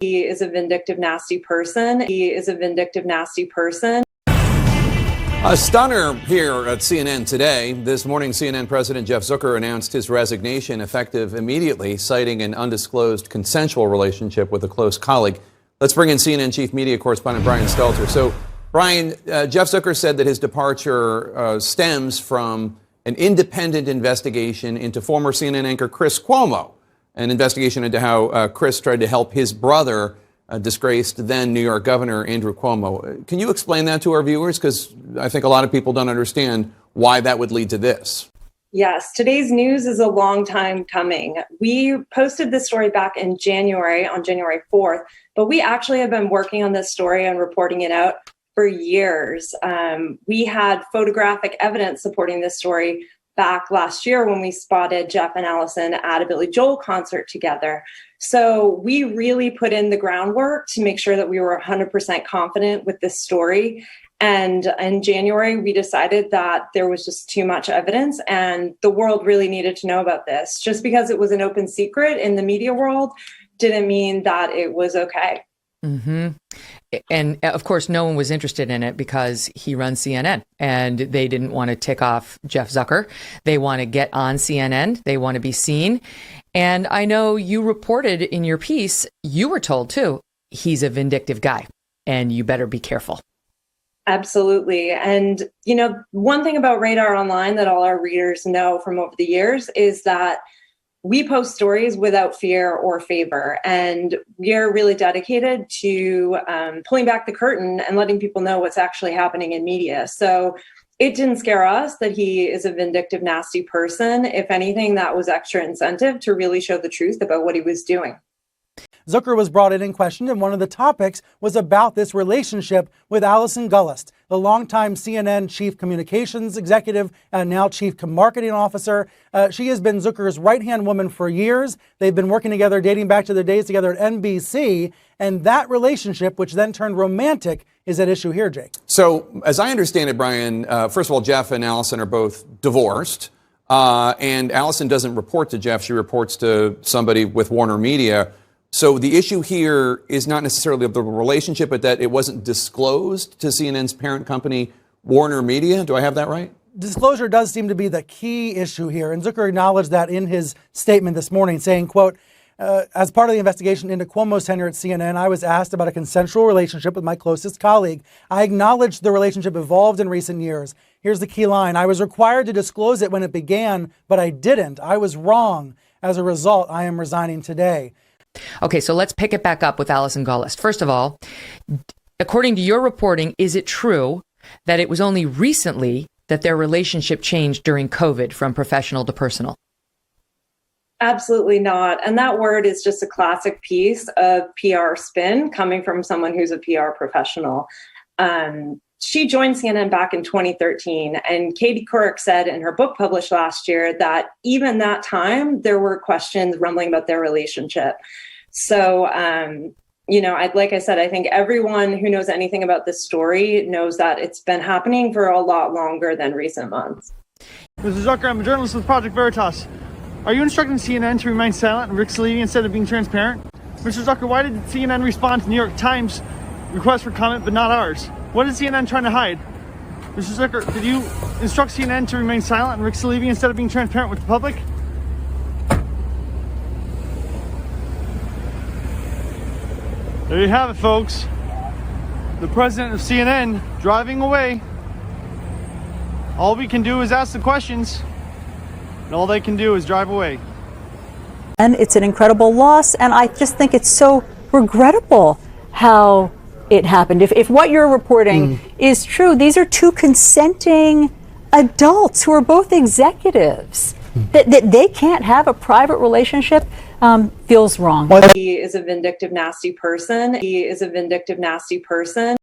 He is a vindictive, nasty person. He is a vindictive, nasty person. A stunner here at CNN today. This morning, CNN President Jeff Zucker announced his resignation effective immediately, citing an undisclosed consensual relationship with a close colleague. Let's bring in CNN Chief Media Correspondent Brian Stelter. So, Brian, Jeff Zucker said that his departure stems from an independent investigation into former CNN anchor Chris Cuomo, an investigation into how Chris tried to help his brother, disgraced then New York Governor Andrew Cuomo. Can you explain that to our viewers? Because I think a lot of people don't understand why that would lead to this. Yes, today's news is a long time coming. We posted this story back in January, on January 4th, but we actually have been working on this story and reporting it out for years. We had photographic evidence supporting this story back last year when we spotted Jeff and Allison at a Billy Joel concert together. So we really put in the groundwork to make sure that we were 100% confident with this story. And in January, we decided that there was just too much evidence and the world really needed to know about this. Just because it was an open secret in the media world didn't mean that it was okay. Mm-hmm. And of course, no one was interested in it because he runs CNN and they didn't want to tick off Jeff Zucker. They want to get on CNN. They want to be seen. And I know you reported in your piece, you were told too, he's a vindictive guy and you better be careful. Absolutely. And, you know, one thing about Radar Online that all our readers know from over the years is that we post stories without fear or favor, and we are really dedicated to pulling back the curtain and letting people know what's actually happening in media. So it didn't scare us that he is a vindictive, nasty person. If anything, that was extra incentive to really show the truth about what he was doing. Zucker was brought in and questioned, and one of the topics was about this relationship with Allison Gollust, the longtime CNN chief communications executive and now chief marketing officer. She has been Zucker's right-hand woman for years. They've been working together dating back to their days together at NBC, and that relationship, which then turned romantic, is at issue here, Jake. So, as I understand it, Brian, first of all, Jeff and Allison are both divorced, and Allison doesn't report to Jeff. She reports to somebody with Warner Media. So the issue here is not necessarily of the relationship, but that it wasn't disclosed to CNN's parent company, Warner Media. Do I have that right? Disclosure does seem to be the key issue here. And Zucker acknowledged that in his statement this morning, saying, quote, as part of the investigation into Cuomo's tenure at CNN, I was asked about a consensual relationship with my closest colleague. I acknowledged the relationship evolved in recent years. Here's the key line. I was required to disclose it when it began, but I didn't. I was wrong. As a result, I am resigning today. Okay, so let's pick it back up with Allison Gollust. First of all, according to your reporting, is it true that it was only recently that their relationship changed during COVID from professional to personal? Absolutely not. And that word is just a classic piece of PR spin coming from someone who's a PR professional. She joined CNN back in 2013, and Katie Couric said in her book published last year that even that time, there were questions rumbling about their relationship. So, you know, like I said, I think everyone who knows anything about this story knows that it's been happening for a lot longer than recent months. Mr. Zucker, I'm a journalist with Project Veritas. Are you instructing CNN to remain silent and risk leaving instead of being transparent? Mr. Zucker, why did CNN respond to New York Times request for comment but not ours? What is CNN trying to hide? Mr. Zucker, did you instruct CNN to remain silent and risk leaving instead of being transparent with the public? There you have it, folks. The president of CNN driving away. All we can do is ask the questions, and all they can do is drive away. And it's an incredible loss, and I just think it's so regrettable how it happened. If what you're reporting is true, these are two consenting adults who are both executives. That they can't have a private relationship feels wrong. He is a vindictive, nasty person. He is a vindictive, nasty person.